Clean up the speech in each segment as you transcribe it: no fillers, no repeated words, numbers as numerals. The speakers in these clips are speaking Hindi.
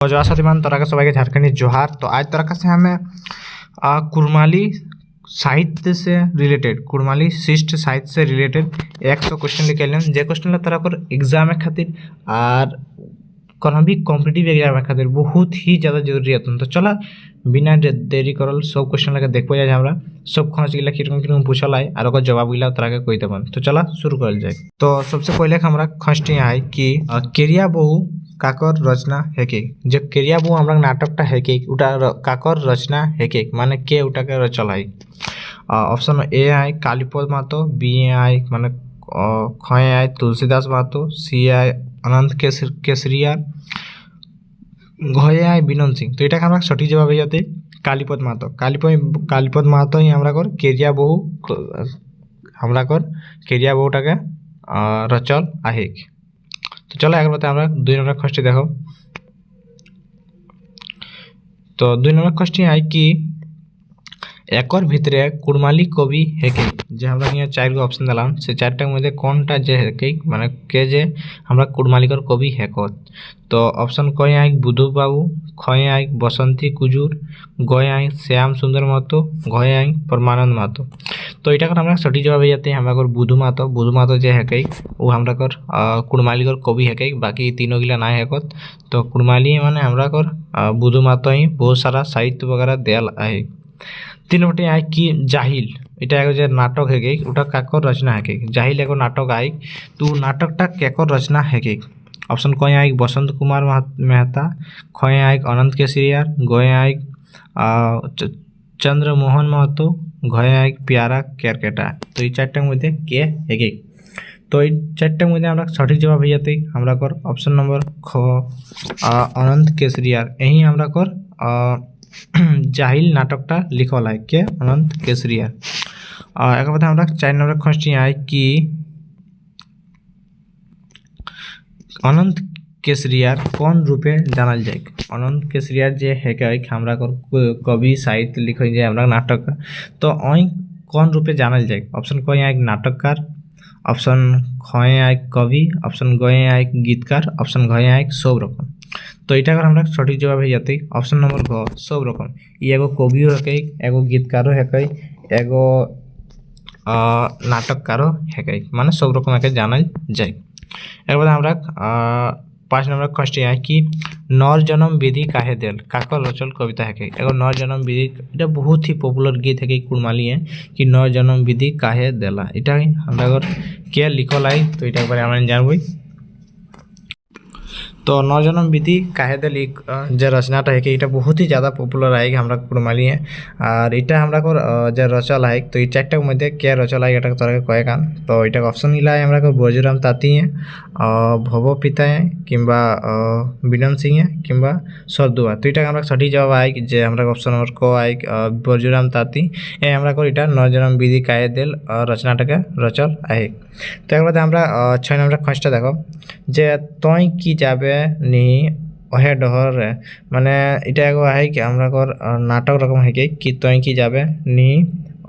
तो जय साथीमान तोरा सबाई के झारखंडी जोहार। तो आज तोरा से हमें कुड़माली साहित्य से रिलेटेड कुड़माली शिष्ट साहित्य से रिलेटेड 100 क्वेश्चन लेके आइल जे क्वेश्चन तोरा एग्जाम खातिर और कोनो भी कॉम्पिटिटिव एग्जाम खातिर बहुत ही ज़्यादा जरूरी है। तो चला बिना देरी करल सब क्वेश्चन लगे देखो जाए हमरा सब खर्च गिला किरकम पूछल है और जवाब गिला तोरा के कोई देवन। तो चला शुरू कर जाए। तो सबसे पहले हमरा खर्च है कि केरिया बहु काकर रचना हेके जो केरिया बहु हमरा नाटकटा हेके उटा काकर रचना हेके माने के उटा के रचल है। ऑप्शन ए है कालीपद महतो, बी है माने ख है तुलसीदास महतो, सी है अनंत केसरिया, घ है विनोद सिंह। तो यहाँ हमारा सठिक जवाब जाते कालीपद महतो। कालीपद महतो ही हमरा कर केरिया बहु हमरा कर केरिया बहुटा के रचल आहे। तो चलो आगे बताए हमरा 2 नंबर क्वेश्चन देखो। तो 2 नंबर क्वेश्चन है कि एकर भितरे कुड़माली कवि हेके जे हमरा यहाँ 4 गो ऑप्शन दिलाम से 4टा मध्य कोनटा जे हेके माने के जे हमरा कुड़मालीकर कवि हेकत। तो ऑप्शन क है बुधु बाबू, ख है बसंती कुजूर, ग है श्याम सुंदर महतो, घ है परमानंद महतो। तो यहाँ हमरा सठिक जवाब जाते हैं हमरा बुधु महतो जे हेके वो हमरा कर कुड़मालीकर कवि हेके बाकी तीनों गिला ना हेकत। तो कुड़माली माने हमरा कर बुधु महतो ही बहुत सारा साहित्य वगैरह दियाल है। 3 नंबर है कि जाहिल এটা एगो जे नाटक हेके उटा काकर रचना हेके। जाहिल एगो नाटक आई तो नाटकटा केकर रचना हेके। ऑप्शन क है बसंत कुमार मेहता, ख है अनंत केसरिया, ग है चंद्रमोहन महतो, घ है प्यारा केरकेटा। तो ये 4टा मध्य के हेके। तो ये 4टा मध्य हमरा सठिक जवाब हो जाते हमरा कर ऑप्शन नंबर ख अनंत केसरिया। यही हमरा कर जाहिल नाटकटा लिखल है के अनंत केसरिया। एक बात हमरा 4 नंबर क्वेश्चन है कि अनंत केसरिया कौन रूपे जानल जाए। अनंत केसरिया जे है हमरा कवि साहित्य लिखे जाए हमरा नाटक। तो अई कौन रूपे जानल जाए। ऑप्शन क है नाटककार, ऑप्शन ख है कवि, ऑप्शन ग है गीतकार, ऑप्शन घ है सब रकम। तो यहाँ अगर हमरा सठिक जवाब हो जाते ऑप्शन नंबर घ सब रकम। ये एगो कवियो हेके, एगो गीतकारो हेके, एगो नाटककारो हेके माने सब रकम हेके जानल जाए। एक बार हमरा 5 नंबर क्वेश्चन है कि नर जन्म विधि काहे देल काकर रचल कविता हेके। एगो नर जन्म विधि এটা बहुत ही पॉपुलर गीत है कुड़माली है कि नर जन्म विधि काहे देला এটা हमरा अगर के लिखल है। तो এটা बारे আমরা जानबो। तो नर जन्म विधि काहे देल जे रचनाटा है कि এটা बहुत ही ज़्यादा पॉपुलर है हमरा कुड़माली है और এটা हमरा को जे रचल है। तो ये 4टा मध्य के रचल है এটা तोरा कहे कान। तो এটা ऑप्शन गिला है हमरा को बजूराम ताती है, भव पिता है किंबा विनोद सिंह है किंबा सरदुआ। तो यहाँ हमरा सठिक जवाब है जे हमरा ऑप्शन नंबर क है बजूराम ताती ए हमरा को এটা नर जन्म विधि काहे देल रचनाटा के रचल है। तो एक बात हमरा 6 नंबर क्वेश्चन देखो जे तय की जाबे नी ओहे डहर माने এটা एगो है कि हमरा को नाटक रकम है कि तय की जाबे नी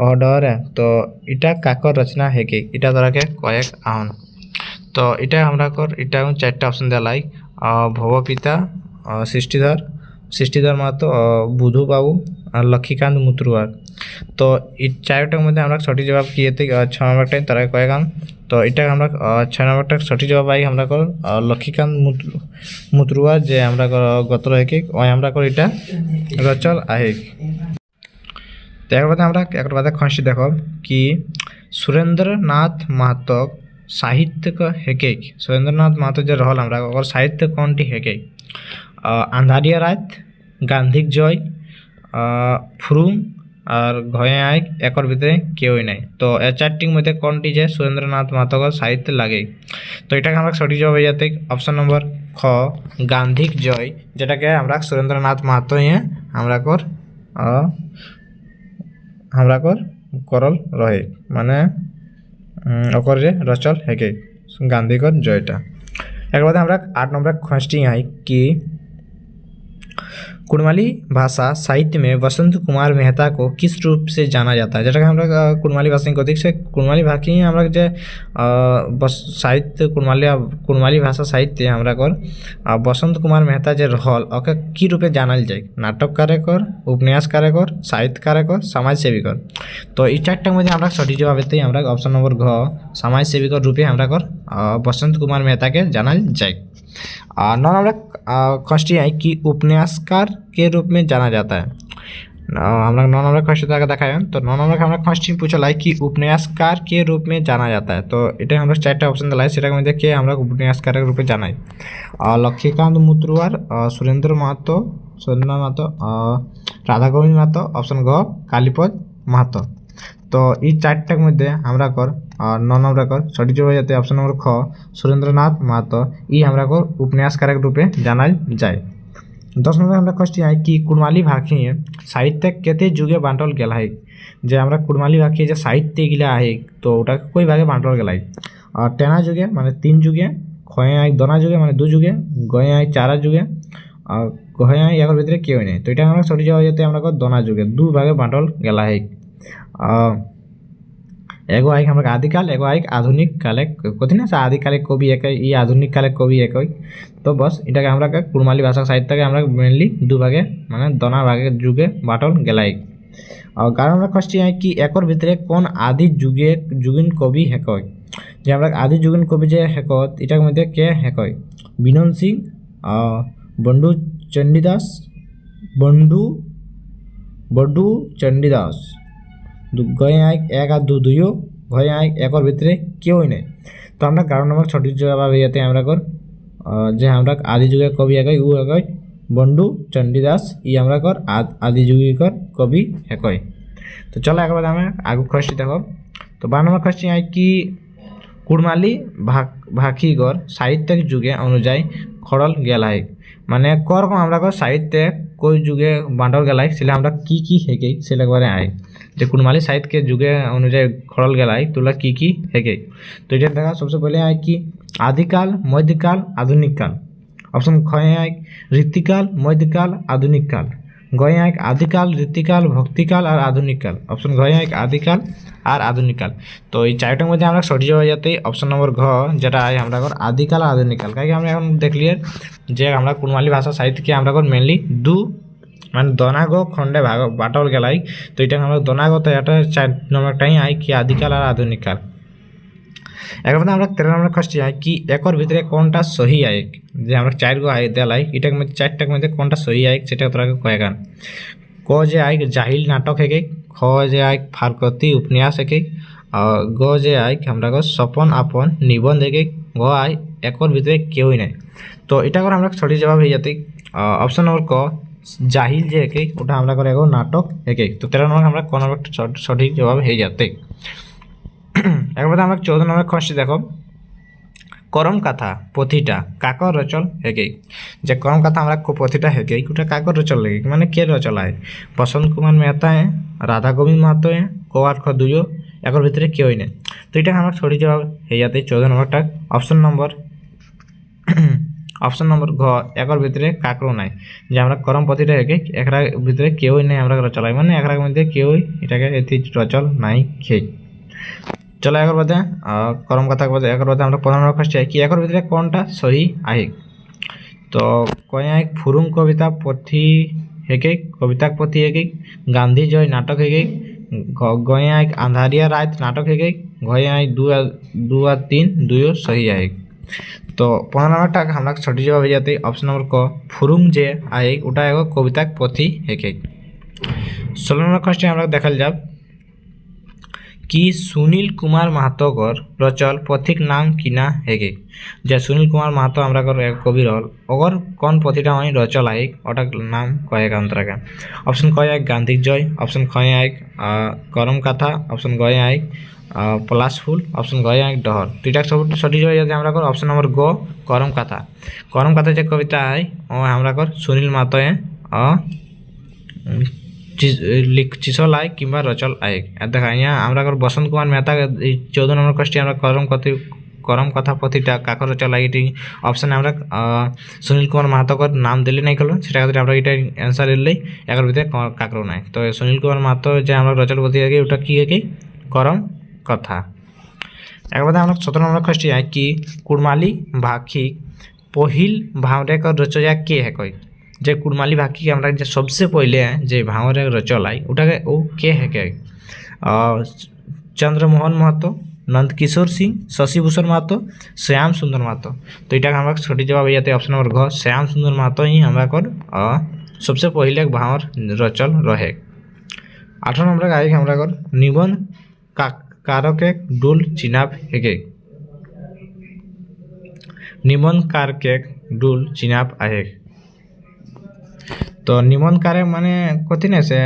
ओह डहर। तो এটা काकर रचना है कि এটা तोरा के कয়েक आउन। तो এটা हमरा कर এটা 4टा ऑप्शन दिला है भव पिता, सृष्टिधर महतो, बुधु बाबू और लक्ष्मीकांत मुतरुआर। तो ये 4टा मध्य हमरा सठिक जवाब किए थे 6 नंबर टाइम तारा कहे गान। तो यहाँ हमरा 6 नंबर तक सठिक जवाब आई हमरा को लक्ष्मीकांत मुतरुआर जे हमरा गतर है कि हमरा को এটা रचल आहे। तो एक बात हमरा एक बात खंसी देखो कि सुरेंद्रनाथ महतो साहित्य हेके। सुरेंद्रनाथ महतो जे रहल हमरा अगर साहित्य कौनटी हेके अंधारिया रात, गांधी जय, फुरुम और घय एकर भितरे केउ नहीं। तो 4टी मध्य कौनटी जे सुरेंद्रनाथ महतो का साहित्य लगे। तो यहाँ हमरा सठिक जवाब हो जाते ऑप्शन नंबर ख गांधी जय जेटा के हमरा सुरेंद्रनाथ महतो ही हमरा कर करल रहे माने ओकर जे रचल हेके गांधी कर जयटा। एक बात हमरा 8 नंबर क्वेश्चन है कि कुड़माली भाषा साहित्य में वसंत कुमार मेहता को किस रूप से जाना जाता है যেটাকে আমরা কুড়মালি ভাষা কই সে কুড়মালি ভাষী আমরা যে সাহিত্য কুড়মালি ভাষা সাহিত্যে আমরা কর বসন্ত কুমার মেহতা যে রহল ওকে কি রূপে জানাল যায় নাটককারে কর উপন্যাসকারে কর সাহিত্যকারে কর সমাজসেবী কর তো এই চারটার মধ্যে আমরা সঠিক জবাবেতেই আমরা অপশন নম্বর ঘ সমাজসেবী কর রূপে আমরা কর বসন্ত কুমার মেহতাকে জানাল যায়। 9 नंबर क्वेश्चन है कि उपन्यासकार के रूप में जाना जाता है। हम लोग 9 नंबर क्वेश्चन तक देखाएं तो 9 नंबर का हमारा क्वेश्चन पूछा है कि उपन्यासकार के रूप में जाना जाता है तो ये हम लोग 4टा ऑप्शन दिला है सेटा में देखिए हम लोग उपन्यासकार के रूप में जाना है लक्ष्मीकांत मुतुआर सुरेंद्र महतो राधा गोविंद महतो ऑप्शन घ कालीपद महतो तो ये 4टा मध्य हमरा कर 9 नंबर कर सঠিক जवाब जाते ऑप्शन नंबर ख सुरेंद्रनाथ महतो ये हमरा को उपन्यासकार के रूप में जाना जाए। 10 नंबर हमरा क्वेश्चन है कि कुड़माली भाषी साहित्य केते जुगे बांटल गेल है जे हमरा कुड़माली भाषी जे साहित्य गिला है तो ओटा कोई भागे बांटल गेल है टेना जुगे माने 3 जुगे खया आई दना जुगे माने 2 जुगे गया आई 4 जुगे गया आई एकर ভিতরে কেউ নেই তো এটা আমরা সঠিক জবাব যাতে আমরা কো দনা जुगे 2 भागे बांटल गेला है एगो आइक हमरा आदिकाल एगो आइक आधुनिक काले कथि ना आदिकाले कवि एक ये आधुनिक काले कवि एक तो बस इटाके हमरा के कुड़माली भाषा साहित्य के हमरा मेनली 2 भागे माने दना भागे जुगे बाटल गेलाई और कारण हमरा क्वेश्चन है कि एकर भितरे कोन आदि जुगिन कवि हेकय जे हमरा आदि जुगिन कवि जे हेकत इटाके मध्ये के हेकय बिनोद सिंह बंडू चंडीदास बंडू चंडीदास गया एक और 2 दुइयो गया एक भितरे क्यों नहीं तो हमरा 11 नंबर सঠিক जवाब जाते हमरा कर जे हमरा आदि जुगे कवि है उ है बंडू चंडीदास ये हमरा कर आदि जुगे कर कवि है तो चलो एक बाद हमें आगु क्वेश्चन देखो तो 12 नंबर क्वेश्चन है कि कुड़माली भाषीगर साहित्य जुगे अनुযায়ী खड़ल गेल है माने करकम हमरा को साहित्य कोई जुगे बांटल गेल है सेला हमरा की हेके सेला बारे आए जे कुड़माली साहित्य के जुगे अनुযায়ী खड़ल गेल है तुला की हेके तो ये देखा सबसे पहले है कि आदिकाल मध्यकाल आधुनिक काल ऑप्शन ख है ऋतुकाल मध्यकाल आधुनिक काल ग है आदिकाल ऋतुकाल भक्तिकाल और आधुनिक काल ऑप्शन घ है आदिकाल और आधुनिक काल तो ये 4टार मध्य আমরা সঠিক জবাব যাতে ऑप्शन नंबर घ যেটা है हमरा कर आदिकाल और आधुनिक काल काहे আমরা এখন দেখলিয়ে যে আমরা কুড়মালি ভাষা সাহিত্য के हमरा कर मेनली 2 মানে দনাগ খণ্ডে ভাগ বাটল গেলাই তো এটা আমরা দনাগ তো এটা 4 नंबरটাই है कि आदिकाल और आधुनिक काल। एक बार আমরা 13 नंबर क्वेश्चन है कि एकर भितरे कोनटा सही है जे हमरा 4 गो है देलाई इटाक में 4टाक में कोनटा सही है सेटा तोरा कहेगा क जे आई जाहिल नाटक है ख जे आई फारकती उपन्यास है और ग जे आई हमरा को सपन आपन निबंध है ग आई एकर भितरे केउ नहीं तो इटा कर हमरा सঠিক जवाब हो जाते ऑप्शन नंबर क जाहिल जे है ओटा हमरा कर एगो नाटक है तो 13 नंबर हमरा कोन नंबर सঠিক जवाब हो जाते। एक बार আমরা 14 नंबर क्वेश्चन देखो करम कथा पोथीटा काकर रचल हेगे जे करम कथा हमरा को पोथीटा हेगे ओटा काकर रचल हेगे माने के रचल है बसंत कुमार मेहता है राधा गोविंद महतो है कोवार ख दुइयो एकर भितरे केउ नहीं तो এটা हमरा सঠিক जवाब हो जाते 14 नंबरटा ऑप्शन नंबर घ एकर भितरे काकरो নাই जे हमरा करम पोथीटा हेगे एकरा भितरे केउ नहीं हमरा रचल है माने एकरा मध्ये केउ एटाके एथि रचल নাই खे चलो एक बात करम कथा एक बात 15 नंबर क्वेश्चन है कि एक भितर कोनटा सही है तो कया एक फुरुंग कविता पोथी है कविता पोथी है गांधी जय नाटक है गया एक अंधारिया रात नाटक है गया एक 2 और 3 दुइयो सही है तो 15 नंबर तक हमरा सঠিক जवाब हो जाते ऑप्शन नंबर क फुरुंग जे है ओटा एगो कविता पोथी है 16 नंबर क्वेश्चन हमरा देखल जाब कि सुनील कुमार महतो कर रचल पोथीक नाम किना हेगे जे सुनील कुमार महतो हमरा कर कवि रहल अगर कौन पोथीटा हई रचल है ओटा नाम कहेगा अंतरा का ऑप्शन क है गांधी जय ऑप्शन ख है करम कथा ऑप्शन ग है पलाशफुल ऑप्शन ग है डहर तीटा सब सঠিক जवाब जाते हमरा कर ऑप्शन नंबर ग करम कथा जे कविता है ओ हमरा कर सुनील महतो है चिसल आय कि रचल आय देखा यहाँ हमरा बसंत कुमार मेहता 14 नंबर क्वेश्चन करम করম কথা পথিটা কাকর রচল আই এটি অপশনে আমরা সুনীল কুমার মাহাতোর নাম দিলে নাই গেল, সেটা খাतिर আমরা এটা অ্যান্সার এলেই এগার ভিতরে কাকরও নাই। তো সুনীল কুমার মাহাতো যে আমরা রচল পথি আগে ওটা কি আগে করম কথা। একবার আমরা 17 নম্বর কোশ্চেন আই কি কুড়মালি ভাখি पहिल भावरे का रचया के है कोई जे कुड़माली भाखी के हमरा जे सबसे पहले जे भावरे रचलाई उठाके ओ के है के चंद्रमोहन महतो, नंदकिशोर सिंह, शशिभूषण महतो, श्याम सुंदर महतो। तो इटा हमरा सटीक जवाब हो जाते ऑप्शन नंबर घ श्याम सुंदर महतो ही हमरा कर सबसे पहले भावर रचल रहे। 18 नंबर आए हमरा कर निबंध कारक डोल चिनाब हेगे निबंध कारके डुल चिनाब आहे। तो निबंध कारक माने कथि ने से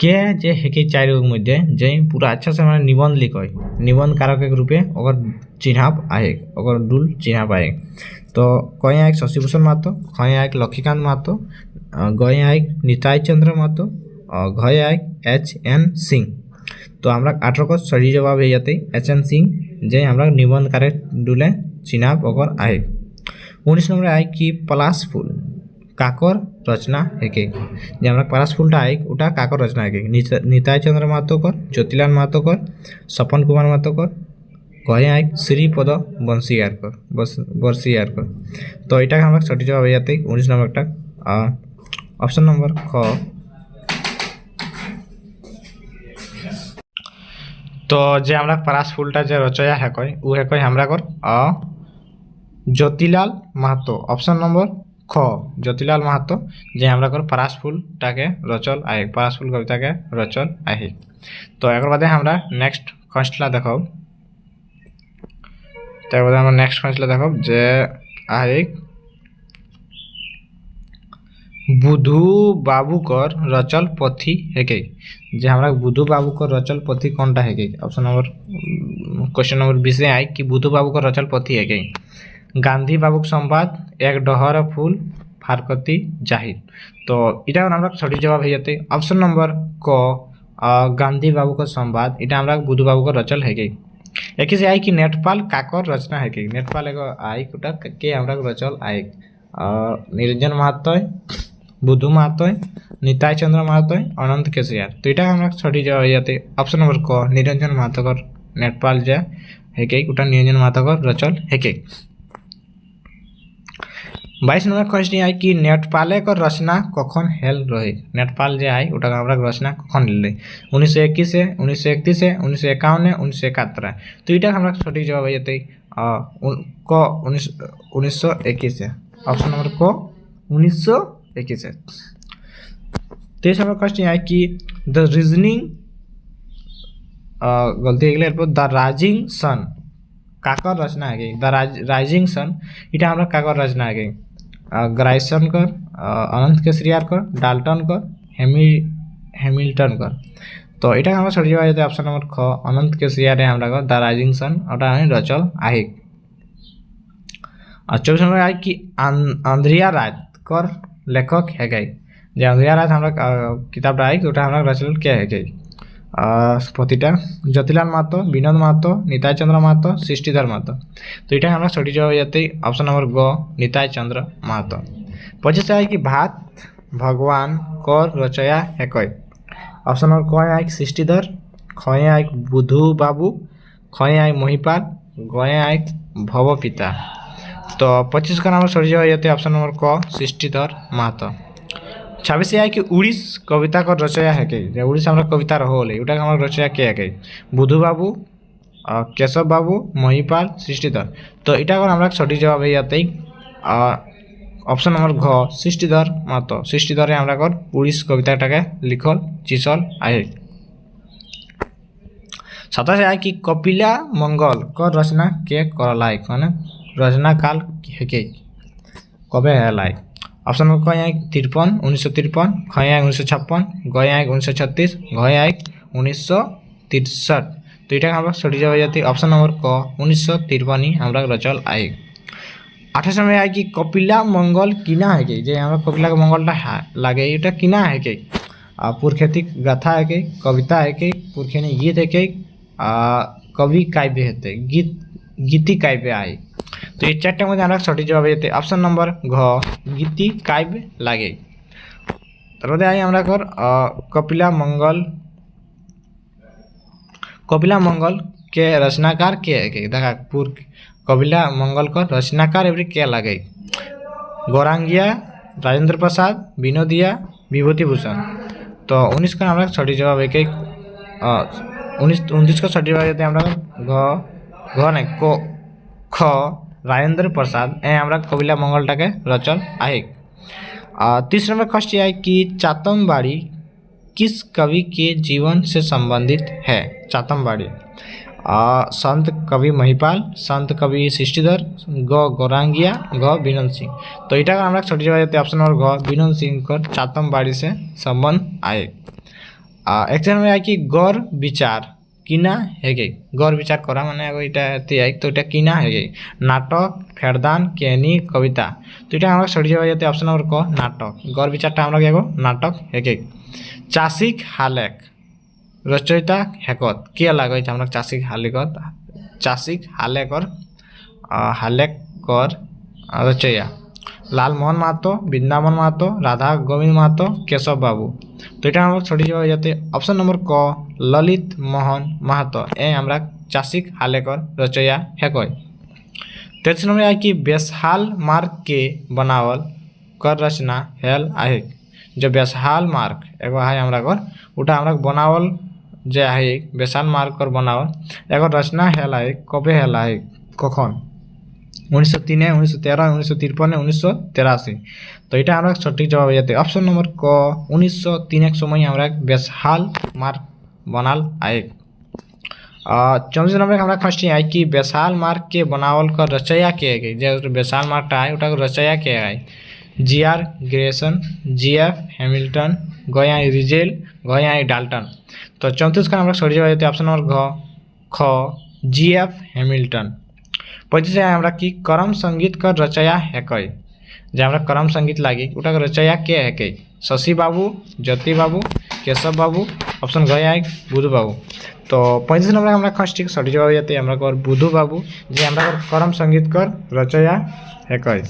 के जे हेके चार मध्य जे पूरा अच्छा से माने निबंध लिखय निबंध कारक रूपे अगर चिनाब आहे अगर डुल चिनाब आहे। तो कय एक शशिभूषण महतो, खय एक लक्ष्मीकांत महतो, गय एक निताई चंद्र महतो, घय एक HN सिंह। तो हमरा 18 को सही जवाब है जाते HN सिंह जे हमरा निबंध कारक डुले चिनाब अगर आहे। 19 नंबर आए कि पलाश फूल काकर रचना हेके जे हमरा पलाश फूलटा आए ओटा काकर रचना हेके निताई चंद्र महतो कर, ज्योतिलाल महतो कर, सपन कुमार महतो कर, कहे आए श्रीपद बंसियार कर। तो এটা हमरा सटीक जवाब हो जाते 19 नंबरটা ऑप्शन नंबर ख। तो जे हमरा पलाश फूलटा जे रचया है कोई उ है कोई हमरा कर ज्योतिलाल महतो। ऑप्शन नंबर ख ज्योतिलाल महतो जे हमरा कर पलाश फूलटा के रचल आए पलाश फूल कविता के रचल आहे। तो एक बादे हमरा नेक्स्ट कन्स्टला देखो तार बादे हमरा नेक्स्ट कन्स्टला देखो जे आहे बुधु बाबूकर रचल पोथी हेके जे हमरा बुधु बाबूकर रचल पोथी कोनटा हेके। ऑप्शन नंबर क्वेश्चन नंबर 20 आए कि बुधु बाबूकर रचल पोथी हेके गांधी बाबूक संवाद, एक डहर फूल, फारकती जाहिर। तो इटा हमरा सटीक जवाब हो जाते ऑप्शन नंबर क गांधी बाबूकर संवाद इटा हमरा बुधु बाबूकर रचल हेके। एक से आई कि नेटपाल काकर रचना हेके नेटपाल एगो आई कोटा के हमरा रचल आए निरंजन महतो, बुधु महतो, निताई चंद्र महतो, अनंत केसियार। तो इटा हमरा सटीक जवाब हो जाते ऑप्शन नंबर क निरंजन महतो कर नेटपाल जे हेके कोटा निरंजन महतो कर रचल हेके। 22 नंबर क्वेश्चन आई कि नेटपाले कर रचना कखन हेल रहे नेटपाल जे आई ओटा हमरा रचना कखन हेल 1921 से 1931 से 1951 1971। तो इटा हमरा सटीक जवाब हो जाते क 1921 से ऑप्शन नंबर क 1921 से। 23 नंबर क्वेश्चन आई कि द रीजनिंग गलती हो गई द राइजिंग सन काकर रचना है द राइजिंग सन इटा हमरा काकर रचना है ग्राइसन कर अनंत केसरियार कर डाल्टन कर हैमिल्टन कर। तो इटा हमरा सटीक जवाब जाते ऑप्शन नंबर ख अनंत केसरियार हमरा कर द राइजिंग सन ओटा रचल आहे। 24 नंबर आए कि अंधरिया रात कर लेखक है गई जे अंधरिया रात हमरा किताब आई ओटा हमरा रचल के है गई पोथीटा ज्योतिलाल महतो, विनोद महतो, निताई चंद्र महतो, सृष्टिधर महतो। तो इटा हमरा सटीक जवाब हो जाते ऑप्शन नंबर ग निताई चंद्र महतो। 25 आए कि भात भगवान कर रचया है कोई ऑप्शन नंबर क आए सृष्टिधर, ख आए बुधु बाबू, ख आए मोहिपाल, ग आए भव पिता। तो 25 का नाम सटीक जवाब हो जाते ऑप्शन नंबर क सृष्टिधर महतो। 26 आए कि उड़ीस कविता कर रचया है के उड़ीस हमरा कविता रहोले ओटा हमरा रचया के है बुधु बाबू, केशव बाबू, महिपाल, सृष्टिधर। तो इटा कर हमरा सटीक जवाब हो जाते ऑप्शन नंबर घ सृष्टिधर महतो। सृष्टिधर हमरा कर उड़ीस कविताटाके लिखल चिसल आहे। 27 आए कि कपिला मंगल कर रचना के करलाई माने रचना काल हेके कबे हेलाई। ऑप्शन नंबर क 53 1953, ख 1956, ग 1936, घ 1963। तो इटा हमरा सटीक जवाब हो जाती ऑप्शन नंबर क 1953 हमरा रचल आए। 28 में आए कि कपिला मंगल किना है जे हमरा कपिला के मंगलटा लागे इटा किना है पुरखेतिक गाथा है कविता है पुरखेनी गीत है कवि काव्य हेते गीति काव्य आए। तो ये चारटा मध्य আমরা সঠিক জবাব যেতে অপশন নম্বর ঘ গীতি কাব্য লাগে। তারপরে আই আমরা কর कपिला मंगल के रचनाकार के है देखा पूर्व कपिला मंगल का रचनाकार एवरी के लगे गौरांगिया राजेंद्र प्रसाद विनोदिया विभूति भूषण। तो 19 का हमारा सঠিক जवाब एक 19 का सঠিক जवाब देते हैं घ नहीं को ख राजेंद्र प्रसाद ए हमारा कपिला मंगल टाके रचल आहे। 30 नंबर क्वेश्चन है कि चातमबाड़ी किस कवि के जीवन से संबंधित है। चातमबाड़ी संत कवि महिपाल संत कवि सृष्टिधर गौरांगिया विनोद सिंह। तो यहाँ हमारा सঠিক जवाब देते ऑप्शन नंबर घ विनोद सिंह को चातमबाड़ी से संबंध आए। एक में है कि गौर विचार किना है गौर विचार करा माने यहाँ तो ये किना है नाटक फेरदान कहनी कविता। तो यहाँ हमारा सঠিক जवाब देते ऑप्शन नंबर क नाटक गौर विचारटा हमारा क्या नाटक है। चाषिक हालेक रचयिता हेकत क्या लगे हमारा चाषिक हालेकर रचयिता लालमोहन महतो वृंदावन महतो राधा गोविंद महतो केशव बाबू। तो ये हमारा सঠিক जवाब जाते ऑप्शन नंबर क ललित मोहन महतो ए हमारा चाषिक हालेकर रचयिता हेकय। 33 नंबर है कि बेसहाल मार्ग के बनावल कर रचना हेल आहे। जो बेसहाल मार्ग एगो है हमारा घर उठा हमारा बनावल जे है बेसाल मार्ग कर बनावल एगो रचना हेल है कबे हेल है कखन 1903 1913 1953 1983। तो यहाँ हमारा सঠিক जवाब जाते ऑप्शन नंबर क 1903 समय हमारा बेसहाल मार्ग बनाल आए। 34 नंबर हमारा क्वेश्चन है कि बेसाल मार्ग के बनावल कर रचयिता के है जो बेसाल मार्ग है उठा रचयिता के है जी.आर. Grayson GF. हैमिल्टन गया रिजेल गया डाल्टन। तो 34 का हमारा सঠিক जवाब देते ऑप्शन नंबर घ ख जी.एफ. हैमिल्टन। 25 है हमारा कि करम संगीत का रचयिता है कई जो हमारा करम संगीत लगी उठा रचयिता के है कई शशि बाबू ज्योति बाबू केशव बाबू ऑप्शन घ है बुधु बाबू। तो 35 नंबर हमारा क्वेश्चन सঠিক जवाब देते हमारा बुधु बाबू जो हमारा करम संगीत कर रचयिता है कई।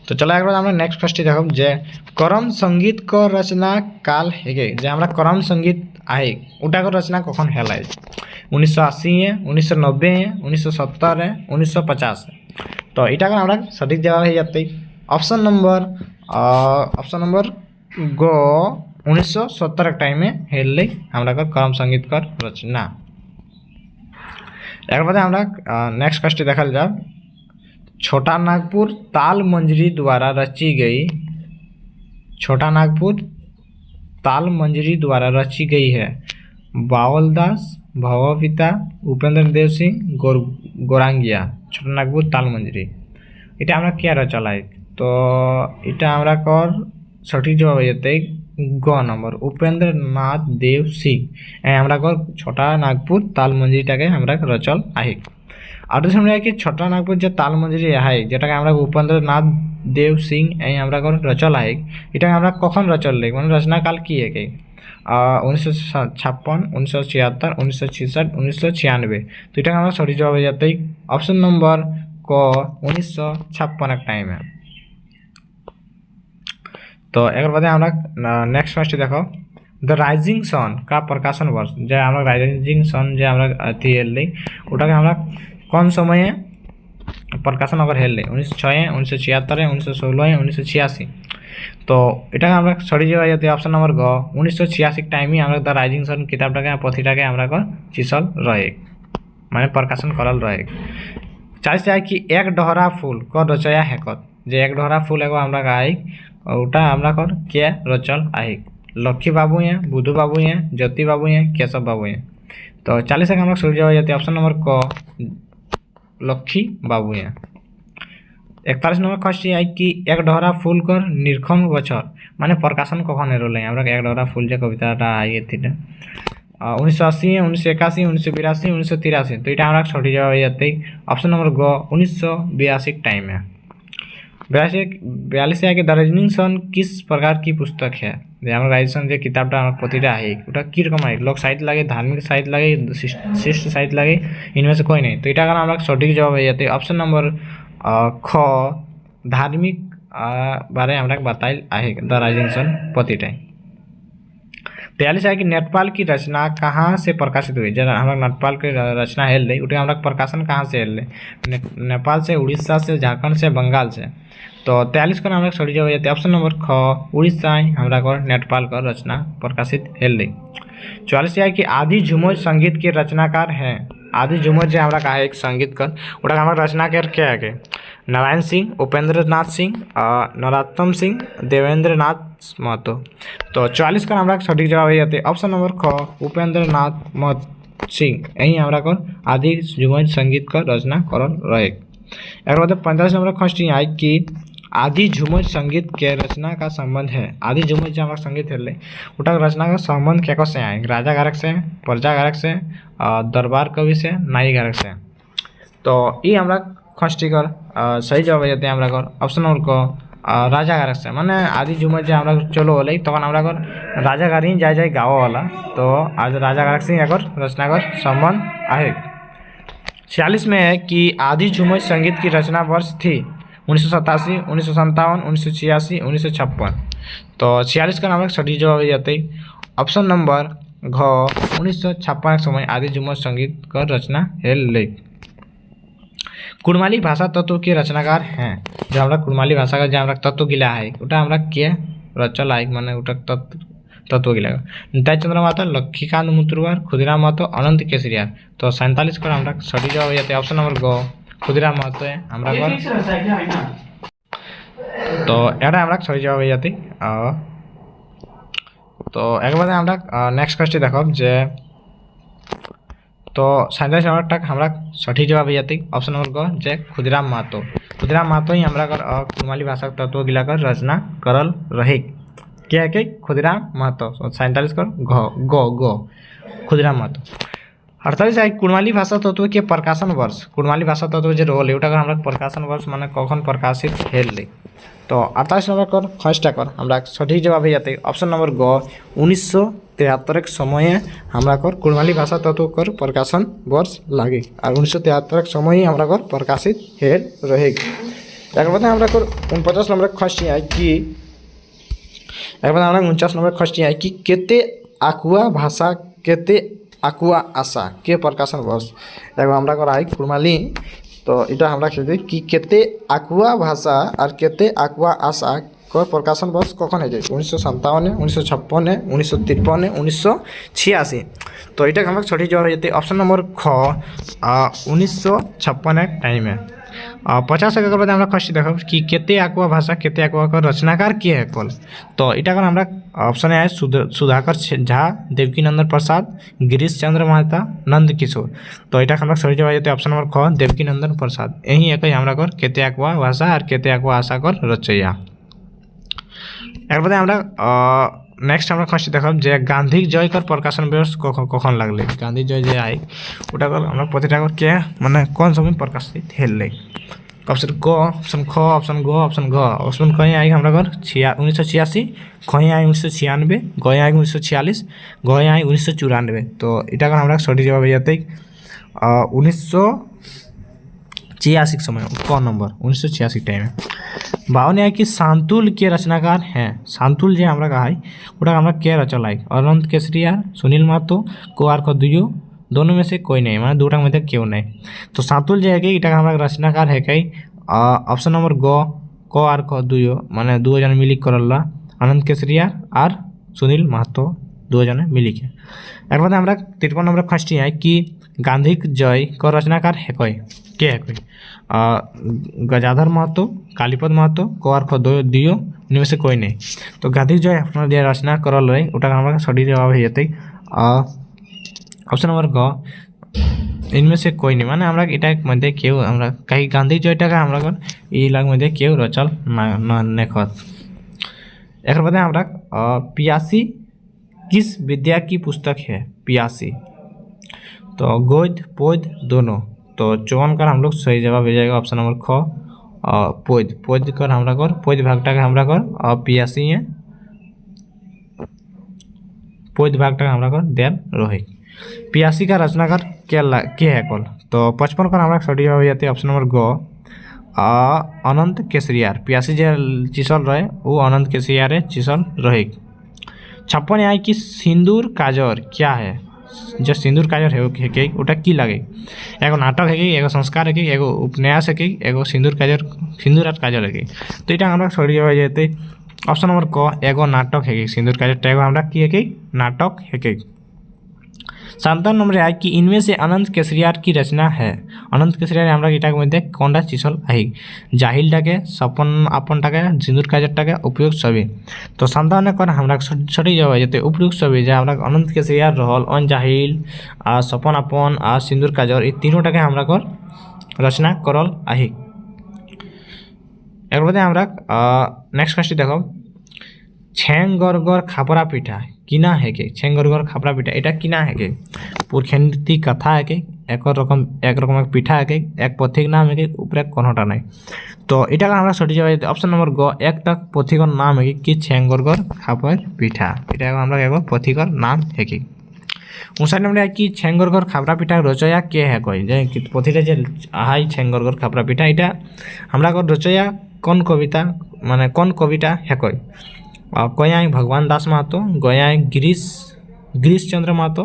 तो चलो एक बार हमें नेक्स्ट क्वेश्चन देखो जे करम संगीत को रचना काल है जे हमारा करम संगीत आए उटा को रचना कखन हेल 1980 है 1990 है 1970 है 1950 है। तो इटा का हमारा सঠিক जवाब है जाते ऑप्शन नंबर गो 1970 टाइम में हेल हमारा करम संगीत कर रचना। एक बार हमारा नेक्स्ट क्वेश्चन देखा जाए छोटा नागपुर ताल मंजरी द्वारा रची गई है बावलदास भवपिता उपेंद्र देव सिंह गौरांगिया छोटा नागपुर ताल मंजरी এটা আমরা क्या रचल है। तो এটা আমরা कर सঠিক जवाब जाते ग नंबर उपेंद्र नाथ देव सिंह हमारा कर छोटा नागपुर ताल मंजरीटाके हमारा रचल है। और सामने कि छोटा नागपुर जो ताल मंजरी है जेटा उपेंद्र नाथ देव सिंह हमारा रचल है ये कखन रचल मैं रचना काल की है 1956 1976 1966 1996। तो ये हमारा सঠিক जवाब जाते ऑप्शन नंबर क 1956 टाइम है। तो एक बाद हमारा नेक्स्ट क्वेश्चन देखो द राइजिंग सन का प्रकाशन वर्ष जो हमारा राइजिंग सन जो हमारा अथी उठा हमारा कौन समय है प्रकाशन अगर हेल 1906 है 1976 है 1916 है 1986। तो এটা আমরা সঠিক জবাব যাতে অপশন নম্বর গ 1986 টাইমে আমরা द राइजिंग सन किताबटाके पोथीटाके हमरा को चिसल रहे माने प्रकाशन करल रहे। 40 है कि एक डहरा फूल को रचया हेकत जे एक डहरा फूल एगो हमरा आई उटा हमरा कर के रचल आहे लक्ष्मी बाबू है बुधु बाबू है ज्योति बाबू है केशव बाबू है। तो 40 का हमरा सঠিক जवाब जाते ऑप्शन नंबर क लक्ष्मी बाबू है। 41 नंबर क्वेश्चन है कि एक डहरा फूल कर निरखन बचर माने प्रकाशन कखन हेरल हमरा एक डहरा फूल जो कविताटा आई थी 1980 1981 1982 1983। तो ये हमारा सঠিক जवाब जाते ऑप्शन नंबर ग 1982 टाइम है। 42 है कि द राइजिंग सन किस प्रकार की पुस्तक है যে আমরা রাইজিং যে কিতাবটা আমার প্রতিটা है ওটা কীরকম है লোক साहित्य लगे धार्मिक साहित्य लगे शिष्ट साहित्य लगे इनमें से कोई नहीं तो এটা আমরা সঠিক জবাব হয়ে যাতে ऑप्शन नंबर ख धार्मिक बारे हमरा बताइल है द राइजिंग सन प्रतिटाई 43 है कि नेपाल की रचना कहाँ से प्रकाशित हुई जरा हमारा नेपाल की रचना हेल रही उठे हमारा प्रकाशन कहाँ से हेल रही नेपाल से उड़ीसा से झारखंड से बंगाल से तो 43 का हम सड़ी जवाब जाते ऑप्शन नंबर ख उड़ीसा हमारा को नेपाल का रचना प्रकाशित हेल रही 44 है कि आदि झुमर संगीत के रचनाकार हैं आदि झुमर जो हमारा कहा एक संगीतकार उठा हमारा रचनाकार क्या है नारायण सिंह उपेंद्र नाथ सिंह नरोत्तम सिंह देवेंद्र नाथ महतो तो 44 का हमारा सटीक जवाब हो जाते ऑप्शन नंबर ख उपेंद्र नाथ महतो सिंह यही हमारा कर आदि झुमर संगीत का रचना करल रहे एक बाद 45 नंबर क्वेश्चन आई कि आदि झुमर संगीत के रचना का संबंध है आदि झुमर जो हमारा संगीत है उठा रचना का संबंध क्या से आए राजा गारक से प्रजा गारक से दरबार कवि से नाई गारक से तो ये हमारा खस्टिकर सही जवाब हो जाते हैं हमारा ऑप्शन नंबर को राजा गारक से माने आदि झुमर जो हमारा चलो होल तक हमारा राजा गार ही जाए गाँव वाला तो आज राजा गारक से रचना कर संबंध है 46 में है कि आदि झुमर संगीत की रचना वर्ष थी 1987 1957 1986 1956 तो 46 का हमारा सटीक जवाब हो जाते ऑप्शन नंबर घ 1956 के समय आदि झुमर संगीत का रचना है ले कुड़माली भाषा तत्व के रचनाकार हैं जो हमारा कुड़माली भाषा का जो हमारा तत्व गिला है उटा हमारा के रचल है माने उटा तत्व गिला निताई चंद्र महतो लक्ष्मीकांत मुतुरवार खुदीराम महतो अनंत केसरिया तो 47 का हमारा सटीक जवाब हो जाते ऑप्शन नंबर ग खुदीराम महतो है हमारा तो এটা আমরা সহি জবাব হয়ে যাতে তো একবারে আমরা নেক্সট কোশ্চেন দেখো যে तो 47 नंबर तक हमारा सटीक जवाब हो जाती ऑप्शन नंबर ग जे खुदीराम महतो ही हमारा कुड़माली भाषा तत्व गिलाकर रचना करल रहे क्या है कि खुदीराम महतो 47 कर ग खुदीराम महतो 48 है कुड़माली भाषा तत्व के प्रकाशन वर्ष कुड़माली भाषा तत्व जो रोल है हमारा प्रकाशन वर्ष माने कखन प्रकाशित हेल तो 48 नंबर कर फर्स्ट कर हमारा सटीक जवाब हो जाते ऑप्शन नंबर ग 1973 के समय हमारा कुड़माली भाषा तत्व कर प्रकाशन वर्ष लगे और 1973 के समय ही हमारा प्रकाशित हेल रहे एक बात हमारा 49 नंबर क्वेश्चन है कि एक बात हमारा 49 नंबर क्वेश्चन है कि केते आकुआ भाषा केते आकुआ आशा के प्रकाशन वर्ष एगो हमरा को आई कुड़माली तो इटा हमरा खेलते कि केते आकुआ भाषा और केते आकुआ आशा को प्रकाशन वर्ष कखन है 1957 1956 1953 1986 तो इटा हमरा सटीक जवाब हो जाते ऑप्शन नंबर ख 1956 टाइम है 50 के बाद हमरा क्वेश्चन देखो कि केते आकुआ भाषा केते आकुआ का रचनाकार के है कल तो इटा हमरा ऑप्शन है सुधाकर झा देवकीनंदन प्रसाद गिरीश चंद्र महता नंद किशोर तो इटा हमरा सही जवाब जाते ऑप्शन नंबर ख देवकीनंदन प्रसाद यही एक हमरा कर केते आकुआ भाषा और केते आकुआ आशा कर रचयिया एक बाद हमरा नेक्स्ट हमरा क्वेश्चन देखब जे गांधी जय कर प्रकाशन वर्ष कखन लागले गांधी जय जे आई ओटा कर हमरा प्रतिटा कर के माने कोन समय प्रकाशित हेले ऑप्शन क ऑप्शन ख ऑप्शन ग ऑप्शन घ ऑप्शन कहीं आई हमरा घर 1986 कहीं आई 1996 ग आई 1946 घ आई 1994 तो इटा कर हमरा सटीक जवाब हो जाते 1986 समय क नंबर 1986 टाइम 52 है कि शांतुल के रचनाकार हैं शांतुल जो हमारा कहा है उटा हमारा क्या रचल है अनंत केसरिया सुनील महतो कुआर को दुयो दोनों में से कोई नहीं माने दूटा में क्यों नहीं तो शांतुल जो है कि इटा हमारा रचनाकार है कई ऑप्शन नंबर ग क आर क दुयो माने दो जन मिली करला अनंत केसरिया और सुनील महतो दो जन मिली के एक बात हमारा 53 नंबर क्वेश्चन है कि गांधी जय को रचनाकार है कोई के है कोई गजाधर महतो कालीपद महतो कुआर को दियो इनमें से कोई नहीं तो गांधी जय अपना रचना करल रहे उटा हमारा सटीक जवाब हो जाते ऑप्शन नंबर ग इनमें से कोई नहीं माने हमरा इटा मध्य क्यों हमरा कहीं गांधी जयटा का हमरा ई लाग मध्य क्यों रचल नेखत एक बाद हमरा पियासी किस विद्या की पुस्तक है पियासी तो गोद पोद दोनों तो 54 का हम लोग सही जवाब हो जाएगा ऑप्शन नंबर ख পদ কর আমরা কর পদ ভাগটাকে আমরা কর পিয়াসি पद भाग तक हमरा कर देन रही। पियासी का रचनाकार के है कल। तो 55 का हमरा सठी हो जाती ऑप्शन नंबर ग अनंत केसरियार। पियासी जो चिसल रहे वो अनंत केसरियार चिसल रहे। 56 आई कि सिंदूर काजर क्या है। जो सिंदूर काजर है कि ओटा की लगे एगो नाटक है कि एगो संस्कार है कि एगो उपन्यास है कि एगो सिंदूर और काजर है कि। तो ये हमरा सठी हो जाते ऑप्शन नंबर क एगो नाटक है कि सिंदूर काजर एगो हमरा की है कि नाटक है कि। 57 नंबर आए कि इनमें से अनंत केसरियार की रचना है। अनंत केसरियार हमरा एटार मध्य कोनटा चिसल आही जाहिलटाके सपन आपनटाके सिंदूर काजरटाके उपयुक्त छवि। तो 57 कर हमरा सठी जवाब जेते उपयुक्त छवि जे हमरा अनंत केसरियार रहल अन जाहिल सपन आपन सिंदूर काजर ई तीनोटाके हमरा कर रचना करल आही। एक बादे हमरा नेक्स्ट क्वेश्चन देखो छेंगरगर खापरा पिठा किना है के। छेंगरगर खापरा पिठा एटा किना है के पुरखेंती कथा है के एक रकम पिठा है के एक पथिक नाम है के ऊपर कोनटा नहीं। तो एटा का हमरा सठी जवाब ऑप्शन नंबर ग एक तक पथिकर नाम है कि छेंगरगर खापर पिठा एटा हमरा एगो पथिकर नाम है कि। 59 नंबर है कि छेंगरगर खापरा पिठा रचया के है कई जे पथिटा जे हाई छेंगरगर खापरा पिठा एटा हमरा को रचया कौन कविता माने कौन कविता है कई। गयाई भगवान दास महतो गयाई गिरीश चंद्र महतो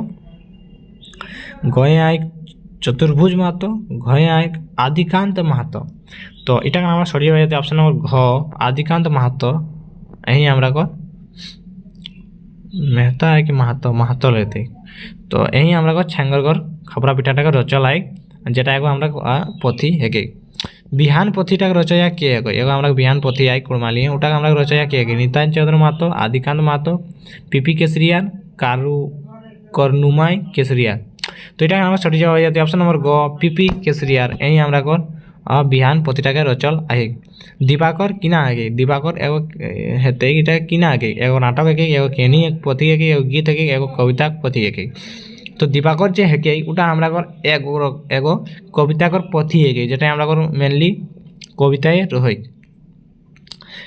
गयाई चतुर्भुज महतो गयाई आदिकांत महतो। तो इटा का सठी हो जाते ऑप्शन नंबर घ आदिकांत महतो यही हमरा को मेहता है कि महतो लेते। तो यही हमरा को छेंगरगर खापरा पिठाटा का रचल आए जेटा एगो हमरा पथी है कि। बिहान पथिटा रचया के एगो हमरा बिहान पथी आई कुड़माली है ओटा हमरा रचया के नितान चंद्र महतो आदिकांत महतो पीपी केसरियार करनुमाई केसरियार। तो ये हमरा सठी जवाब जाती ऑप्शन नंबर ग पीपी केसरियार यही हमरा को बिहान पथिटाके रचल आए। दिवाकर किना है दिवाकर एगो हेते इटा किना है एगो नाटक है एगो कहानी एक पथी है एगो गीत है एगो कविता पथी है। तो दिवाकर जे है उटा हमरा कर एगो कविताकर पथी है जेटा हमरा कर मेनली कविताए रही।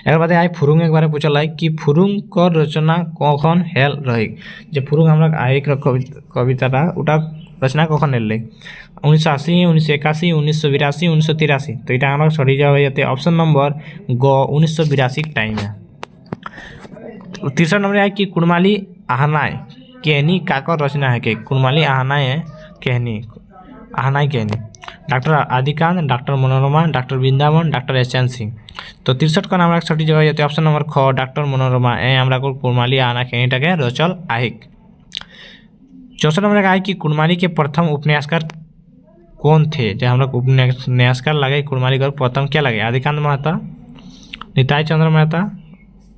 एक बादे आई फुरुंग एक बारे पूछल है कि फुरुंग कर रचना कखन हेल रही। जे फुरुंग हमरा आई कविताटा उटा रचना कखन हेल 1980 1981 1982 1983। तो ये हमरा सठी जवाब जाते ऑप्शन नंबर ग 1982 टाइम है। 63 नंबर है कि कुड़माली आहनाय कहनी काकर रचना है कि कुड़माली आहनाय कहनी doctor Adikant doctor Manorama doctor Vrindavan doctor HN Singh. तो 63 का हमरा सठी जवाब जाते ऑप्शन नंबर ख डॉक्टर मनोरमा ए हमरा को कुड़माली आहना कहनीटाके रचल आहे। 64 नंबर का कि कुड़माली के प्रथम उपन्यासकार कौन थे जो हमरा उपन्यासकार लगे कुड़माली का प्रथम क्या लगे आदिकांत महतो निताई चंद्र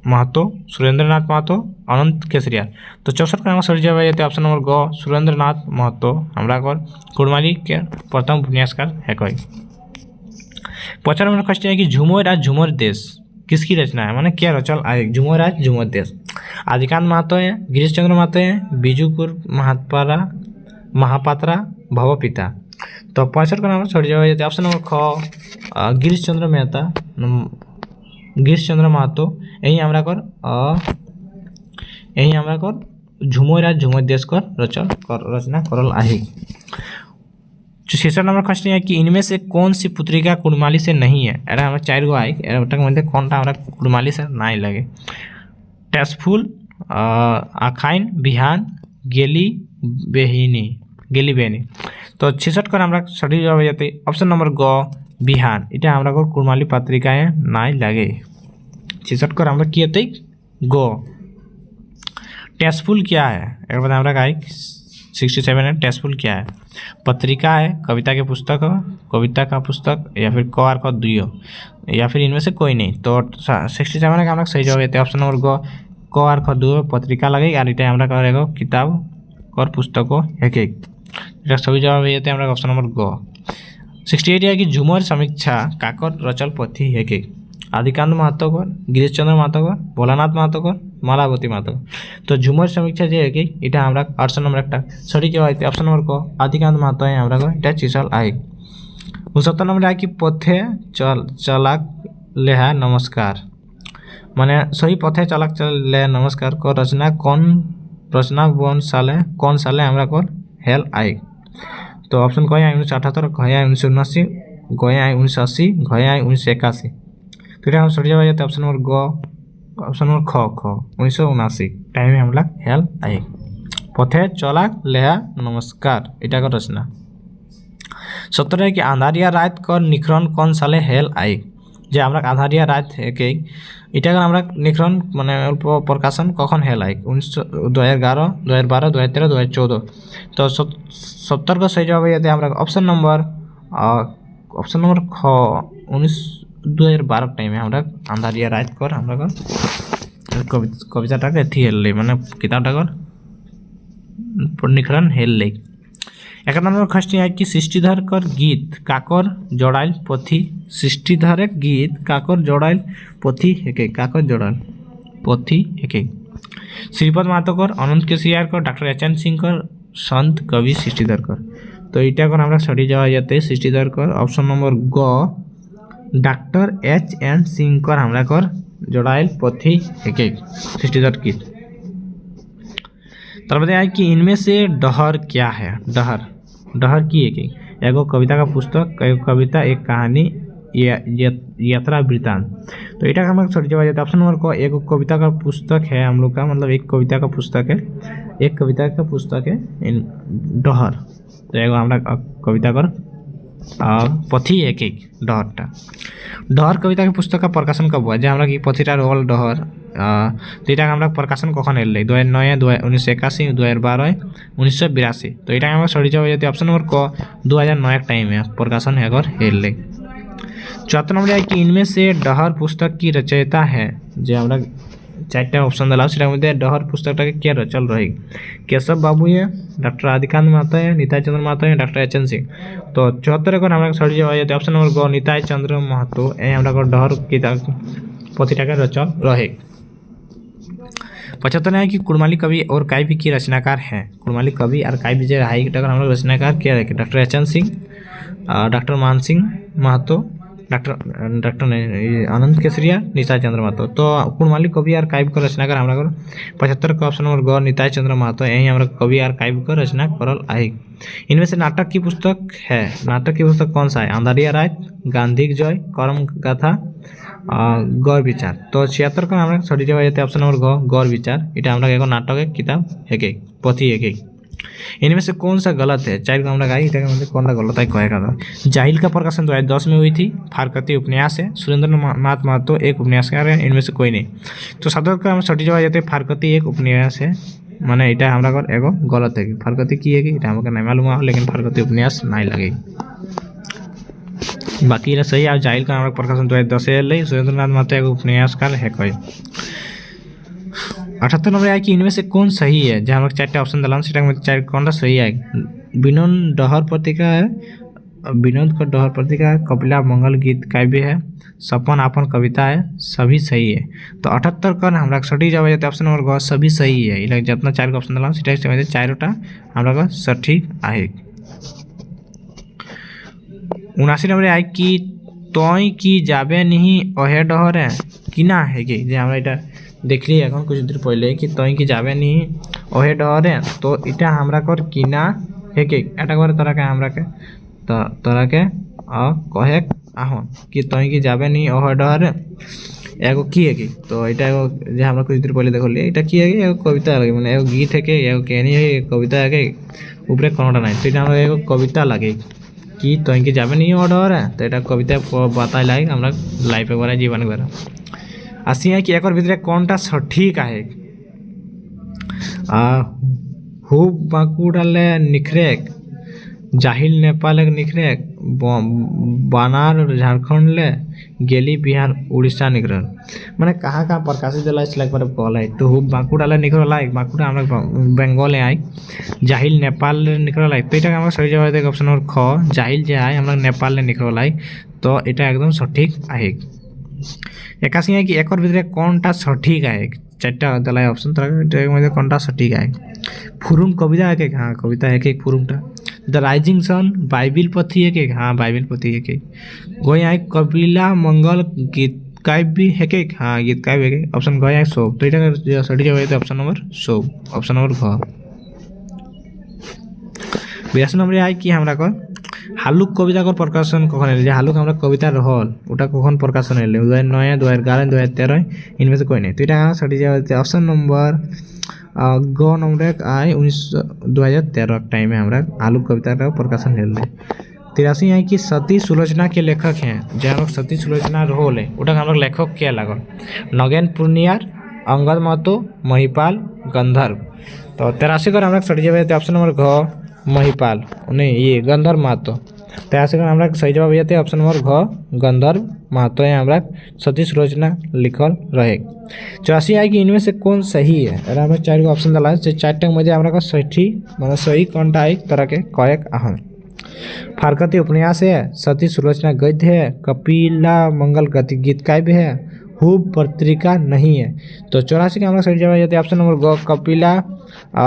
महतो सुरेंद्रनाथ महतो अनंत केसरियार। तो 64 का सही जवाब जाते ऑप्शन नंबर ग सुरेंद्रनाथ महतो हमरा को कुड़माली के प्रथम उपन्यासकार है कोई। 55 नंबर क्वेश्चन है कि झूमर राज झूमर देश किसकी रचना है माने क्या रचल आए झूमर राज झूमर देश। आदिकांत महतो है गिरीश चंद्र महतो है बिजुपुर महापात्रा भवपिता। तो 65 का नाम सही जवाब जाते ऑप्शन नंबर ख गिरीश चंद्र महतो यही हमरा कर झूमर राज झूमर देश कर रचना करल आहे। 66 नंबर क्वेश्चन है कि इनमें से कौन सी पुत्रिका कुड़माली से नहीं है। एरा हमरा 4 गो आई मध्य कौनटा हमरा कुड़माली से नहीं लगे टेस्टफुल आखाइन बिहान गेली बेहिनी। तो 66 का हमरा सही जवाब जाते ऑप्शन नंबर ग बिहान इटा हमरा को कुड़माली पत्रिकाएं नहीं लगे। 66 का हमरा की होते गो। टेस्टफुल क्या है एक बार हमरा का 67 है टेस्टफुल क्या है पत्रिका है कविता के पुस्तक कविता का पुस्तक या फिर क आर क दुइयो या फिर इनमें से कोई नहीं। तो 67 का हमरा सही जवाब जाते ऑप्शन नंबर ग क आर क दुइयो पत्रिका लगे और इटा हमरा करेगो किताब और पुस्तकों एक सभी जवाब जाते हमरा ऑप्शन नंबर ग। 68 है कि झूमर समीक्षा काकर रचल पथी है कि आदिकांत महतो कर गिरीश चंद्र महतो कर भोलानाथ महतो कर मालावती महतो। तो झूमर समीक्षा जे है कि इटा हमरा 8 नंबर एक सठी जवाब ऑप्शन नंबर क आदिकांत महतो है हमरा को इटा चिसल आए। 69 नंबर है कि पथे चलाक लेहा नमस्कार, माने सही पथे चलाक ले नमस्कार को रचना कौन साले हमरा को हेल आई। तो ऑप्शन कहे 1978, कहे 1979, गए 1980, गए 1981। तो ये हम सर जाते ऑप्शन नंबर ग, ऑप्शन नंबर ख 1979 टाइम हमला हेल आई। पथे चलाक लेहा नमस्कार इटा को रचना। 70 है कि आंधारिया रात कर निखरण कौन साले हेल आई। जे আমরা আঁধারিয়া রাত থেকে এটাকে আমরা নিখরণ মানে অল্প প্রকাশন কখন হেল আই 2011, 2012, 2013, 2014। তো 70 का सही जवाब है আমরা ऑप्शन नंबर ख 2012 टाइम আমরা আঁধারিয়া রাত कर আমরা কবিতাটাকে এথি হেললে মানে কিতাবটাকে নিখরণ হেললে। 71 नंबर क्वेश्चन है कि सृष्टिधर कर गीत काकर जोड़ाइल पोथी, सृष्टिधर गीत काकर जोड़ाइल पोथी हेके, काकर जोड़ाइल पोथी हेके। श्रीपद महतो कर, अनंत केसियार कर, डॉक्टर एच.एन. सिंह कर, संत कवि सृष्टिधर कर। तो इटा कर हमरा सठी जावा जाते सृष्टिधर कर ऑप्शन नंबर ग डॉक्टर एच.एन. सिंह कर हमरा कर जोड़ाइल पोथी हेके सृष्टिधर गीत। तरह है कि इनमें से डहर क्या है। डहर की एक एगो कविता का पुस्तक, एक कविता, एक कहानी, यात्रा वृत्तांत। तो इटा हम छोड़ जवाब जाते ऑप्शन नंबर को एक कविता का पुस्तक है हम लोग का, मतलब एक कविता का पुस्तक है, एक कविता का पुस्तक है डहर। तो एगो हमारा कविता कर पथी एक डहर कविता के पुस्तक का प्रकाशन कब हुआ, जो हमारा कि पथिटा रोल डहर। तो ये আমরা প্রকাশন কখন এল 2009, 1981, 2012, 1982। तो ये আমরা সরি যাবে যদি অপশন नंबर क 2009 टाइम है प्रकाशन है अगर एल। 74 नंबर है कि इनमें से डहर पुस्तक की रचयिता है। जो আমরা चारटा ऑप्शन दिला সেটার মধ্যে डहर पुस्तकটাকে কে রচল रही। केशव बाबू है, डॉक्टर आदिकांत महतो है, निताई चंद्र महतो है, डॉक्टर एच.एन. सिंह। तो 74 को আমরা সরি যাবে যদি ऑप्शन नंबर ग निताई चंद्र महतो এই আমরা डहर किताब पोथीटाके रचल रहे। 75 है कि कुड़माली कवि और काव्य की रचनाकार हैं। कुड़माली कवि और काव्य जो है हम लोग रचनाकार क्या रखे, डॉक्टर एच.एन. सिंह, डॉक्टर मान सिंह महतो, डॉक्टर अनंत केसरिया, निताई चंद्र महतो। तो कुड़माली कवि और काव्य को रचनाकार हमारा 75 का ऑप्शन नंबर ग निताई चंद्र महतो यही हमारा कवि और काव्य को रचना करल आई। इनमें से नाटक की पुस्तक है, नाटक की पुस्तक कौन सा है, आंधारिया रात, गांधी जय, कर्म गाथा, गौर विचार। तो 76 का हमारा सठी जवाब जाते ऑप्शन नंबर ग गौर विचार। इटा हमरा एगो नाटक है किताब है पोथी है। इनमें से कौन सा गलत है, चार को हमरा गाई इटा में कौन सा गलत है कहेगा। जाहिल का प्रकाशन 2010 में हुई थी। फारकती उपन्यास है, सुरेंद्र नाथ महतो एक उपन्यासकार है, इनमें से कोई नहीं। तो 77 का हम सठी जवाब जाते फारकती एक उपन्यास है, माने इटा हमरा एगो गलत है। फारकती की है इटा हमको नहीं मालूम है, लेकिन फारकती उपन्यास नहीं लगे बाकी सही। और जाहिल का प्रकाशन 2010 सुरेंद्र नाथ महतो एक उपन्यासकार है कोई। 78 नंबर है कि इनमें से कौन सही है, जहाँ हम चारटे ऑप्शन दिलाम चार कौन सही है। विनोद डहर पत्रिका है, विनोद का डहर पत्रिका है, कपिला मंगल गीत काव्य है, सपन आपन कविता है, सभी सही है। तो 78 का हमारा सठी जवाब जाते ऑप्शन नंबर ग सभी सही है। इला जितना चार का ऑप्शन दिलाम चारोटा हमारा सठी है। 79 नंबर है कि तय की जाबे नहीं अहे डहरे किना है कि जे हमरा এটা देखली এখন कुछ देर पहले कि तय की जाबे नहीं अहे डहरे। तो এটা हमरा कर किना है कि এটা করে তোরাকে আমরাকে তো তোরাকে कहे आहोन कि तय की जाबे नहीं अहे डहरे एगो की है कि। तो এটা एगो जे हमरा कुछ देर पहले देखली এটা की है एगो कविता लगे माने एगो गीत है कि एगो कहानी है कविता है कि ऊपर कोनोटा नहीं। तो এটা हमरा एगो कविता लगे कि तय की जाबे नहीं ऑर्डर है। तो এটা कविता बताई लाइक हमरा लाइफ एक बार जीवन एक बार आसी है कि एक भितर कौनटा सठिक है। हुब बांकुड़ाले निखरेक, जाहिल नेपाल निखरेक, बानार झारखंड ले, गेली बिहार उड़ीसा निकरल। माने कहाँ कहाँ प्रकाशित दिला एक बार कहल है। तो हुब बांकुड़ाले निकरल है, बांकुड़ा हमरा बेंगल आई, जाहिल नेपाल निकरल है। तो ये सही जवाब देगा ऑप्शन नंबर ख जाहिल जो है हमरा नेपाल निकरल है। तो ये एकदम सठिक है। 81 है कि एक भितर कौनटा सठिक है, चारटा दिला ऑप्शन तरह कौनटा सठिक है। फुरुम कविता है कि हाँ कविता है कि फुरुमटा। द राइजिंग सन, बाइबिल पोथी है के, हाँ बाइबिल पोथी है के। गोई आए कपिला मंगल गीत काव्य है के, हाँ गीत काव्य है के। ऑप्शन ग आए शोभ, तो এটা সঠিক হবে ऑप्शन नंबर शोभ, ऑप्शन नंबर घ। 82 নম্বরে আয় কি আমরা কর হালুক কবিতাকর প্রকাশন কখন এলে, যে হালুক আমরা কবিতা রহল ওটা কখন প্রকাশন এলে 2009 2011 2013 इनमें से कोई नहीं, तो এটা সঠিক যাবে ऑप्शन नंबर গ নম্বরে আয় 2013 টাইমে আমরা হালুক কবিতাটা প্রকাশন এলে। 83 है कि सती सुलोचना के लेखक हैं, जो हम लोग सती सुलोचना रोल है उटा हम लोग लेखक क्या लागल नगेन पूर्णियार, अंगद महतो, महिपाल, गंधर्व। तो 83 कर हम लोग सही जवाब ऑप्शन नंबर घ महिपाल, नहीं ये गंधर्व महतो। 83 कर हम लोग सही जवाब ये ऑप्शन नंबर घ गंधर्व महतो है हम लोग सती सुलोचना लिखल रहे। 84 है कि इनमें से कौन सही है, अगर हम 4 ऑप्शन डाला चारटा मध्य हमारा सही मतलब सही कौनटा एक तरह के कयक आहन। फारकती उपन्यास है, सती सुलोचना गद्य है, कपिला मंगल गति गीत काव्य है, हुब पत्रिका नहीं है। तो 84 का हमारा सही जवाब ये ऑप्शन नंबर ग कपिला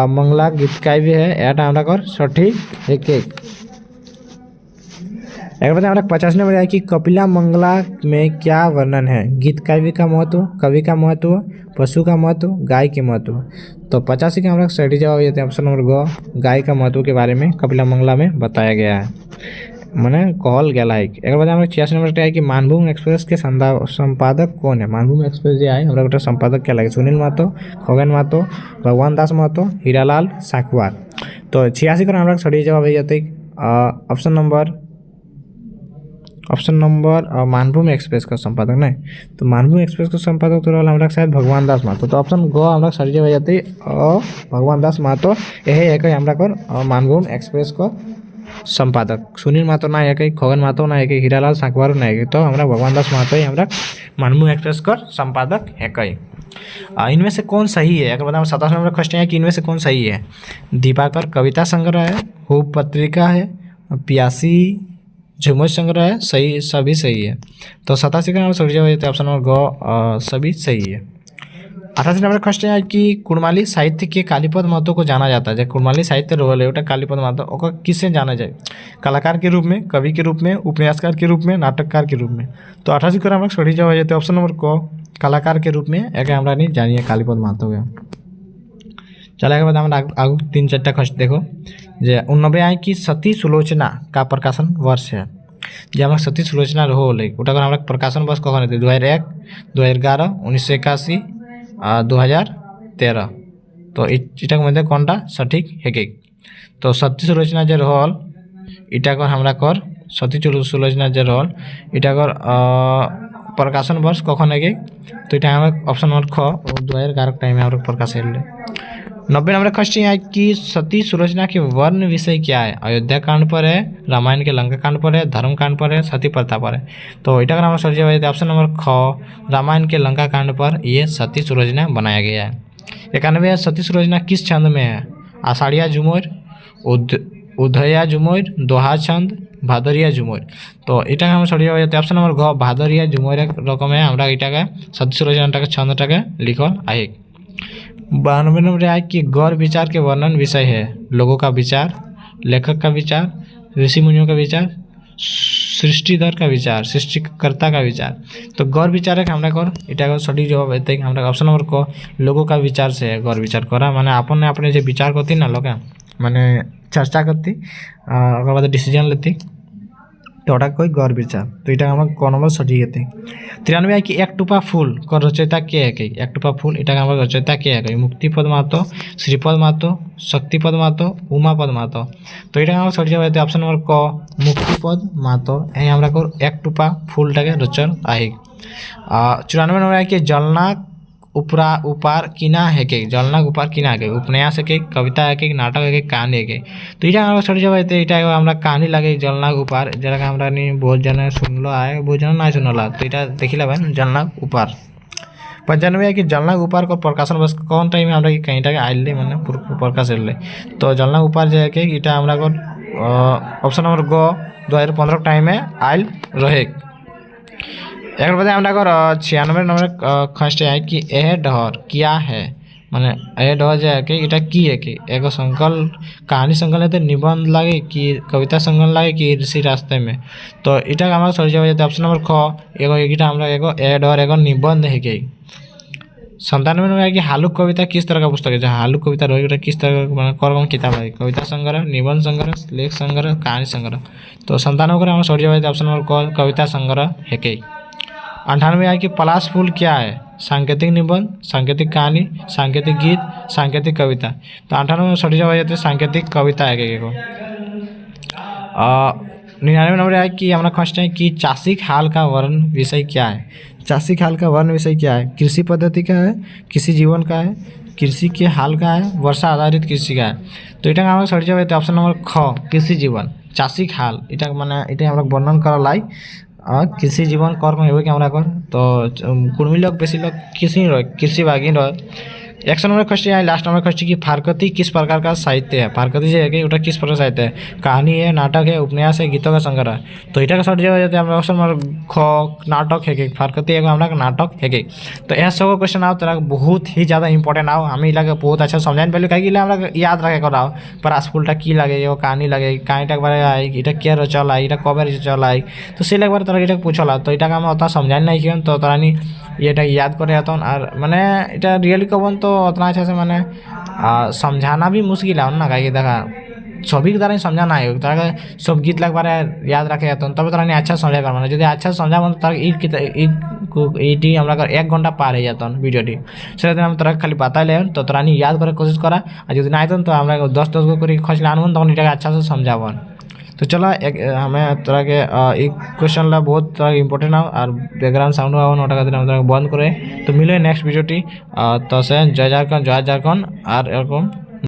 मंगला गीत काव्य है, এটা আমরা কর সঠিক एक एक बात हमारा 50 नंबर है कि कपिला मंगला में क्या वर्णन है, गीत काव्य का महत्व, कवि का महत्व, पशु का महत्व, गाय के महत्व। तो 85 का हमारा सही जवाब ये ऑप्शन नंबर ग गाय का महत्व के बारे में कपिला मंगला में बताया गया है, मैंने कहल गया है। एक बात हमारे 86 नंबर है कि मानभूम एक्सप्रेस के संपादक कौन है, मानभूम एक्सप्रेस जो है हमारा गोटे संपादक क्या लगे सुनील महतो, खगेन महतो, भगवान दास महतो, हीरालाल साखवार। तो 86 का हमारा सही जवाब है जाते ऑप्शन नंबर मानभूम एक्सप्रेस का संपादक नहीं, तो मानभूम एक्सप्रेस का संपादक तो रहा हमारा शायद भगवान दास महतो। तो ऑप्शन ग हमारा सही जवाब जाते भगवान दास महतो, यही एक हमारा मानभूम एक्सप्रेस को संपादक सुनील महतो ना एक, खगन महतो ना एक, हीरालाल साखवार ना एक, तो हमारा भगवान दास महतो ही हमारा मानभूम एक्सप्रेस का संपादक है कई। इनमें से कौन सही है, अगर बताओ 27 नंबर क्वेश्चन है कि इनमें से कौन सही है, दीपाकर कविता संग्रह है, हुब पत्रिका है, प्यासी झुमर संग्रह है, सही सभी सही है। तो 87 का सही जवाब ऑप्शन नंबर ग सभी सही है। 88 नंबर क्वेश्चन है कि कुड़माली साहित्य के कालीपद महतो को जाना जाता है, कुड़माली साहित्य रोल है कालीपद महतो ओका किससे जाना जाए, कलाकार के रूप में, कवि के रूप में, उपन्यासकार के रूप में, नाटककार के रूप में। तो 88 का हमारा सही जवाब जाते ऑप्शन नंबर क कलाकार के रूप में एक हमारा नहीं जानिए कालीपद महतो के। चला के बाद हमारा आगू 3-4 क्वेश्चन देखो जे 89 आए कि सती सुलोचना का प्रकाशन वर्ष है, जो हमारा सती सुलोचना रोल है उटा हमारा प्रकाशन वर्ष कौन है 2001, 2011, 1981, 2013। तो इटा मध्य कौनटा सठिक है। तो सती सुलोचना जो रोल इटा हमारा कर सती सुलोचना जो रोल इटा प्रकाशन वर्ष कौन है, तो इटा हमारा ऑप्शन नंबर ख 2011 टाइम हमारा प्रकाशन। 90 नंबर क्वेश्चन है कि सती सुलोचना के वर्ण विषय क्या है, अयोध्या कांड पर है, रामायण के लंका कांड पर है, धर्म कांड पर है, सती प्रथा पर है। तो इटा हमारा सही जवाब ऑप्शन नंबर ख रामायण के लंका कांड पर ये सती सुलोचना बनाया गया है। 91 सती सुलोचना किस छंद में है, आषाढ़िया झुमर, उदया झुमर, दोहा छंद, भादरिया झुमर। तो इटा हमारा सही जवाब ऑप्शन नंबर घ भादरिया झुमर रकमे আমরা এটাকে सती सुलोचनाটাকে छंदটাকে লিখল आहे। 92 नंबर आए कि गौर विचार के वर्णन विषय है, लोगों का विचार, लेखक का विचार, ऋषि मुनियों का विचार, सृष्टिधर का विचार, सृष्टिकर्ता का विचार। तो गौर विचार है हमारा कर इटा सठिक जवाब है हमारा ऑप्शन नंबर को लोगों का विचार से है गौर विचार करा माने अपन अपने जो विचार करती ना लोग माने चर्चा करती और बाद डिसीजन लेती तो ওটা कोई गौर विचार। तो এটা আমার ক নম্বর সঠিক है। 93 है कि एक टुपा फूल का रचयिता के है, एक टुपा फूल इटा हमारा रचयिता के है, मुक्तिपद महतो, श्रीपद महतो, शक्तिपद महतो, उमापद महतो। तो এটা हमारा सठी जवाब ऑप्शन नंबर क मुक्तिपद महतो यही हमारा को एक टुपा फूलटाके रचन आहे। 94 नंबर है कि जलना उपार किना है के, जलना उपार किना है उपन्यास है कविता है नाटक है कहानी है। तो এটা আমরা সঠিক জবাব এটা আমরা কাহিনী লাগে জলনা উপার যেটা আমরা নি বহুত জন শুনলো আয় বহুত জন না শুনলা। तो এটা देखिला भाई जलना उपार। 95 है कि जलना उपार को प्रकाशन बस कौन टाइम আমরা কি कहींटाके आइले माने प्रकाश ले। तो जलना उपार जे है এটা আমরা को ऑप्शन नंबर ग 2015 टाइम में आइल रहे। एक बाद हमारा 96 नंबर क्वेश्चन है कि यह डहर क्या है, মানে ऐड हो जाए कि इटा की है कि एगो संकल्प कहानी संकलन है निबंध लगे कि कविता संकलन लगे कि ऋषि रास्ते में। तो इटा हमारा सर जाए ऑप्शन नंबर ख एगो एटा हमरा एगो ऐड और एगो निबंध है कि 97 में कि हालुक कविता किस तरह का पुस्तक है। जहाँ हालुक कविता रही किस तरह का कौन किताब है, कविता संग्रह, निबंध संग्रह, लेख संग्रह, कहानी संग्रह। तो 97 को सर जाए ऑप्शन नंबर क कविता संग्रह है कि। 98 है कि पलाश फूल क्या है, सांकेतिक निबंध, सांकेतिक कहानी, सांकेतिक गीत, सांकेतिक कविता। तो 98 में सर जवाब सांकेतिक कविता है कि। 99 नंबर है कि हमारा क्वेश्चन है कि चाषिक हाल का वर्ण विषय क्या है। चाषिक हाल का वर्ण विषय क्या है, कृषि पद्धति का है, कृषि जीवन का है, कृषि के हाल का है, वर्षा आधारित कृषि का है। तो इटा हमारा सर जवाब ऑप्शन नंबर ख कृषि जीवन चाषिक हाल इटा माने इटा हमरा वर्णन करलाई कृषि जीवन कर्म हेबे कि हमरा कर। तो कुर्मी लोग बेसी लोग कृषिभागी रह। 100 नंबर क्वेश्चन है लास्ट नंबर क्वेश्चन की फारकती किस प्रकार का साहित्य है। फारकती जो है कि उटा किस प्रकार साहित्य है, कहानी है, नाटक है, उपन्यास है, गीतों का संग्रह। तो इटा का सर जो है हमरा ऑप्शन नंबर ख नाटक है कि फारकती एगो हमरा नाटक है कि। तो यह सब क्वेश्चन आओ तरह बहुत ही ज़्यादा इंपॉर्टेंट आओ हमें लगे बहुत अच्छा समझाने पहले कहीं हमरा याद रखे कराओ परास फूलटा की लगे एगो कहानी लगे कहानीटा बारे आई इटा क्या चल आई इटा कब चल आई। तो से एक बार तरह इटा पूछला तो इटा हम उतना समझाने नहीं किन तो तरानी ये याद करे और मैंने इटा रियली कबन तो उतना अच्छा से मैंने समझाना भी मुश्किल है ना कहीं देखा सभी की तरह समझाना है तरह सब गीत लग बारे याद रखे तो तब तरह अच्छा समझा कर माना जो अच्छा समझा मन तरह ईटी हमारा 1 घंटा पार हो जाता वीडियो से हम तरह खाली बता ले तो तरह याद करे कोशिश करा और जो ना तो हमारा 10 गो कर खस आनबन तक इटा अच्छा से समझावन। तो चलो एक हमें तरह के एक क्वेश्चन ला बहुत तरह इम्पोर्टेंट हो और बैकग्राउंड साउंड हो नोटा खातिर बंद करे। तो मिले नेक्स्ट वीडियो टी तो से जय झारखंड और एरकम